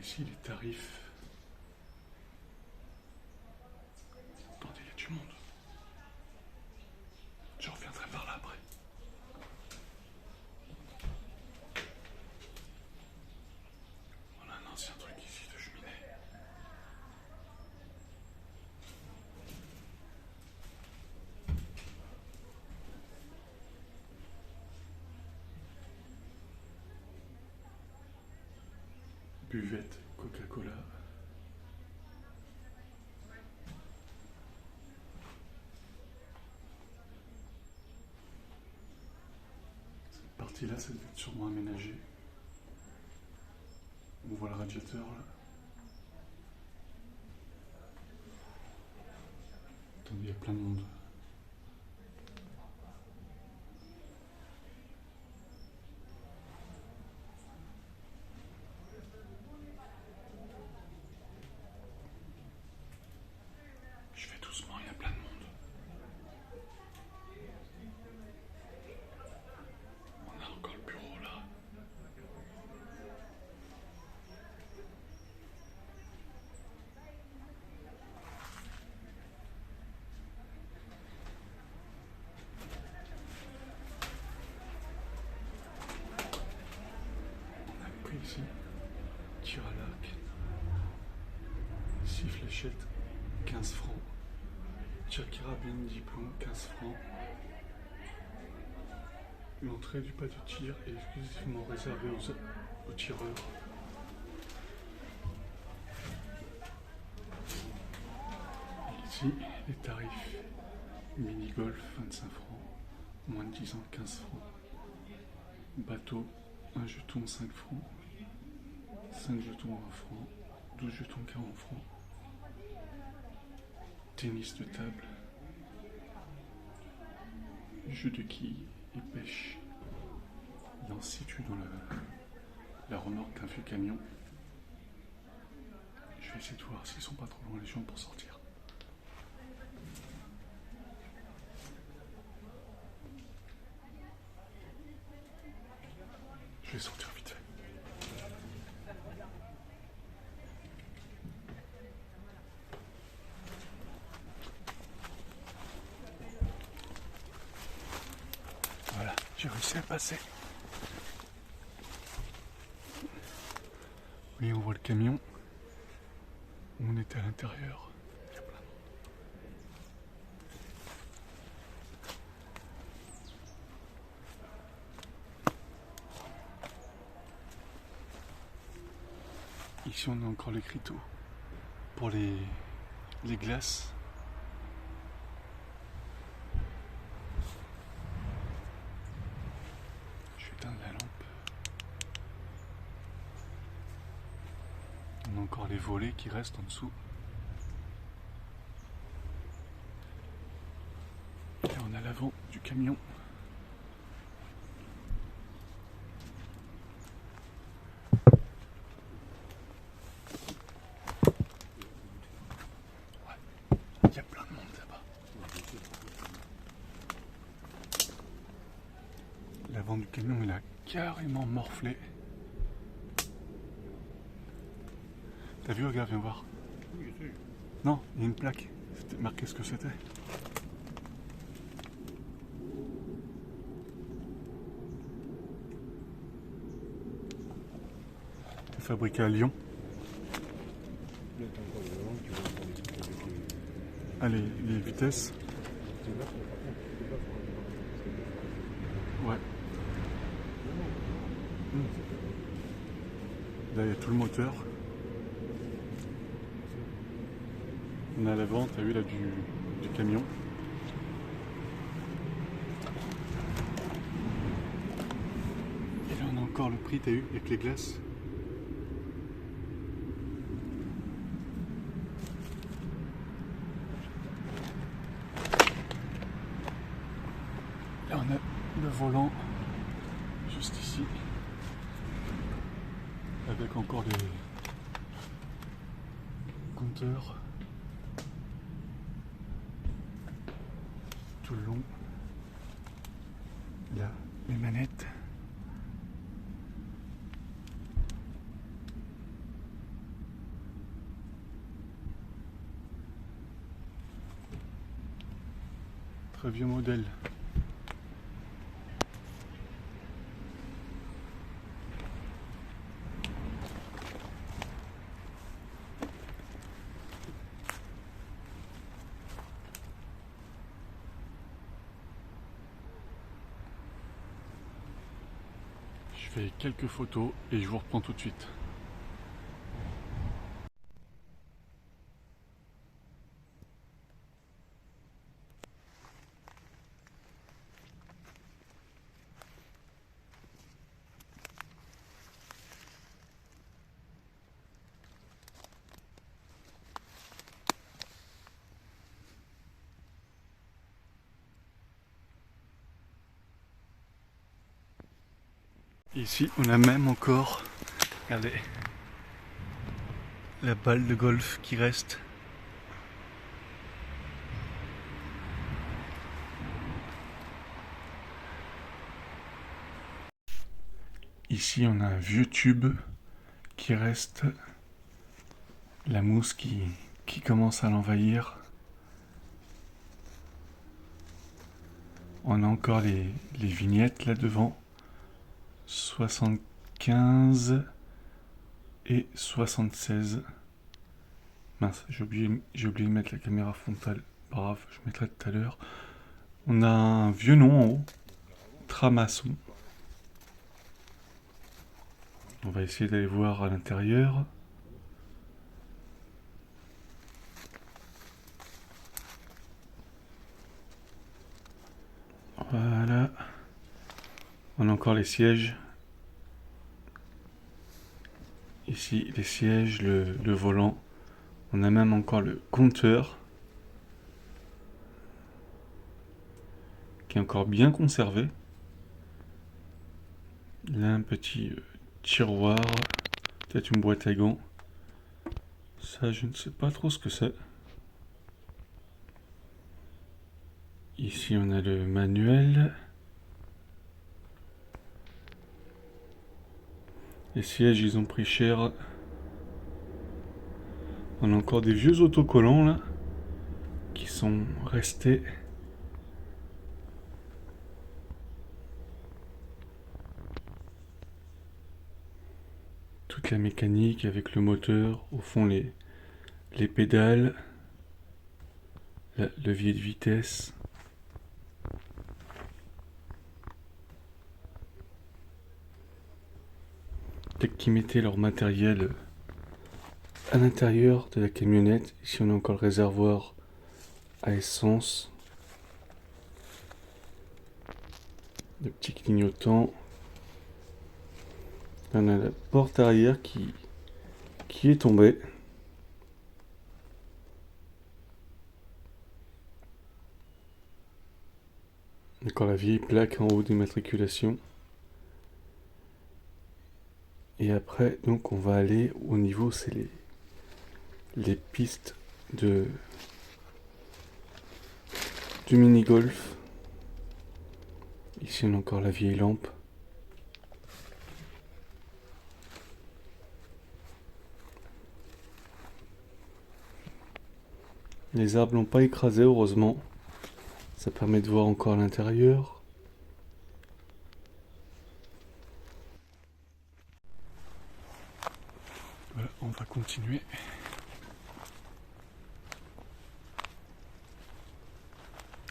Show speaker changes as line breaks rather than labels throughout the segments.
ici les tarifs. Attendez, il y a du monde. Je reviendrai par là après. On a un ancien truc ici de cheminée. Buvette, Coca-Cola. Cette partie-là, ça devait être sûrement aménagé. On voit le radiateur là. Attendez, il y a plein de monde. Je fais doucement, il y a plein de monde. On a encore le bureau là. On a le prix ici. Tir à l'arc. 6 fléchettes, 15 francs. Tir carabine, diplôme, 15 francs. L'entrée du pas de tir est exclusivement réservée aux tireurs. Et ici, les tarifs. Mini-golf, 25 francs. Moins de 10 ans, 15 francs. Bateau, 1 jeton, 5 francs. 5 jetons, 20 francs. 12 jetons, 40 francs. Tennis de table. Jeu de quilles et pêche. Il en situe dans la remorque d'un vieux camion. Je vais essayer de voir s'ils sont pas trop loin les gens pour sortir. Je vais sortir vite fait. Voilà, j'ai réussi à passer. Oui, on voit le camion. On était à l'intérieur. Il y a plein de monde. Ici, on a encore l'écriteau pour les glaces. Je vais éteindre la lampe. On a encore les volets qui restent en dessous. Et on a l'avant du camion. Ouais, il y a plein de monde là-bas. L'avant du camion, il a carrément morflé. T'as vu, regarde, viens voir. Non, il y a une plaque. C'était marqué ce que c'était. C'est fabriqué à Lyon. Allez, les vitesses. Ouais. Là, il y a tout le moteur. On a l'avant, t'as vu là du camion. Et là on a encore le prix, t'as vu, avec les glaces. Là on a le volant juste ici. Avec encore des compteurs. Tout le long. Là, les manettes. très vieux modèle. Je fais quelques photos et je vous reprends tout de suite. Ici, on a même encore, regardez, la balle de golf qui reste. Ici, on a un vieux tube qui reste, la mousse qui commence à l'envahir. On a encore les vignettes là devant. 75 et 76. Mince, j'ai oublié de mettre la caméra frontale. Brave, je mettrai tout à l'heure. On a un vieux nom en haut. Tramasson. On va essayer d'aller voir à l'intérieur. Voilà. On a encore les sièges. Ici, les sièges, le volant. On a même encore le compteur. Qui est encore bien conservé. Là, un petit tiroir. Peut-être une boîte à gants. Ça, je ne sais pas trop ce que c'est. Ici, on a le manuel. Les sièges, ils ont pris cher. On a encore des vieux autocollants là qui sont restés. Toute la mécanique avec le moteur, au fond les pédales, le levier de vitesse. Peut-être qu'ils mettaient leur matériel à l'intérieur de la camionnette. Ici on a encore le réservoir à essence. Le petit clignotant. On a la porte arrière qui est tombée. Encore la vieille plaque en haut d'immatriculation. Et après, donc, on va aller au niveau, c'est les pistes du mini-golf. Ici, on a encore la vieille lampe. Les arbres n'ont pas écrasé, heureusement. Ça permet de voir encore l'intérieur. Voilà, on va continuer.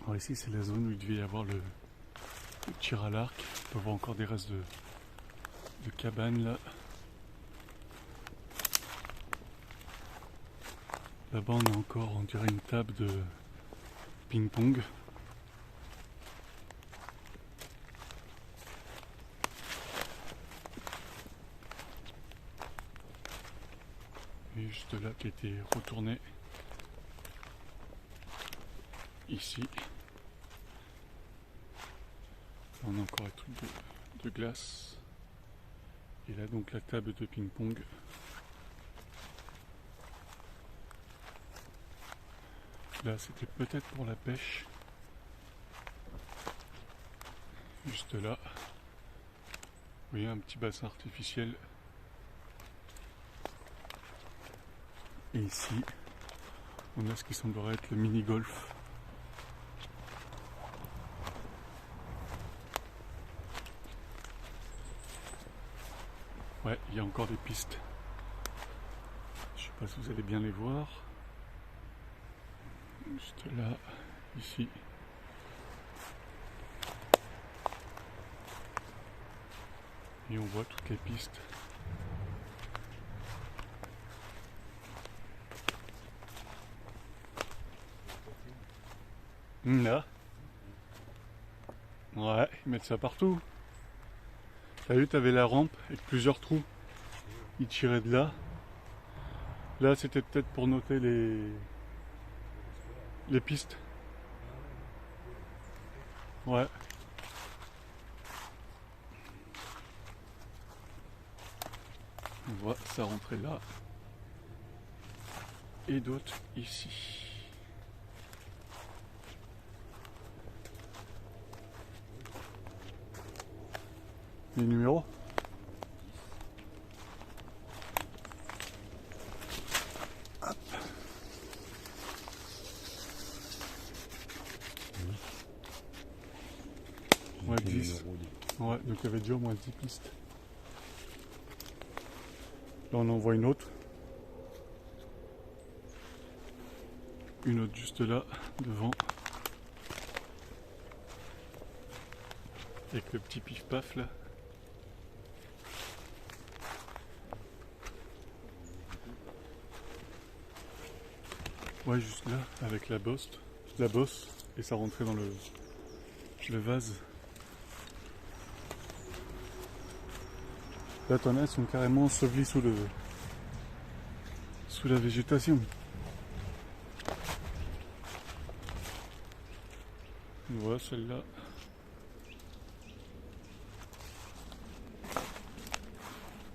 Alors ici, c'est la zone où il devait y avoir le tir à l'arc. On peut voir encore des restes de cabanes là. Là-bas, on a encore, on dirait, une table de ping-pong. Et juste là, qui a été retourné. Ici. On a encore un truc de glace. Et là, donc, la table de ping-pong. Là, c'était peut-être pour la pêche. Juste là. Vous voyez, un petit bassin artificiel. Et ici, on a ce qui semblerait être le mini-golf. Ouais, il y a encore des pistes. Je sais pas si vous allez bien les voir. Juste là, ici. Et on voit toutes les pistes. Là. Ouais, ils mettent ça partout. T'as vu, t'avais la rampe avec plusieurs trous. Ils tiraient de là. Là, c'était peut-être pour noter les pistes. Ouais. On voit ça rentrer là. Et d'autres ici. Les numéros. Hop. Ouais, 10. Ouais, donc il y avait déjà au moins 10 pistes. Là on en voit une autre. Une autre juste là, devant. Avec le petit pif-paf là. Ouais, juste là, avec la bosse, et ça rentrait dans le vase. Là, t'en as, elles sont carrément ensevelies sous la végétation. Voilà celle-là.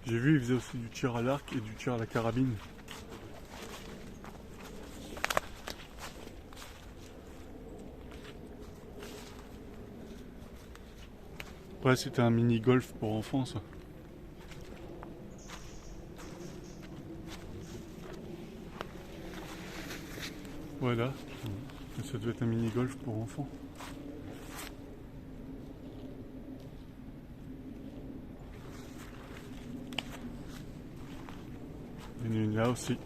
J'ai vu, ils faisaient aussi du tir à l'arc et du tir à la carabine. Ouais, c'était un mini-golf pour enfants, ça. Voilà. Ça devait être un mini-golf pour enfants. Il y en a une là aussi.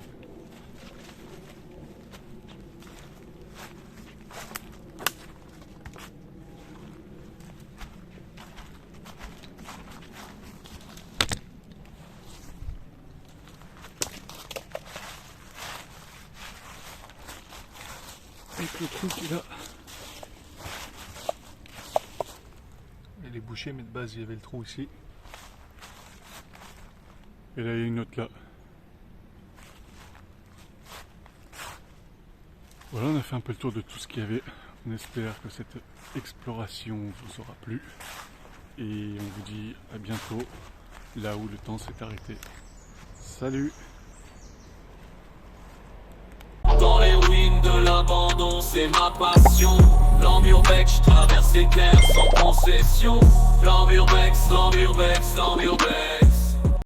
Avec le trou qui est là. Elle est bouchée, mais de base il y avait le trou ici. Et là il y a une autre là. Voilà, on a fait un peu le tour de tout ce qu'il y avait. On espère que cette exploration vous aura plu. Et on vous dit à bientôt, là où le temps s'est arrêté. Salut!
Dans les ruines de l'abandon, c'est ma passion. L'Amburbex, je traverse les terres sans concession. L'Amburbex, l'Amburbex, l'Amburbex.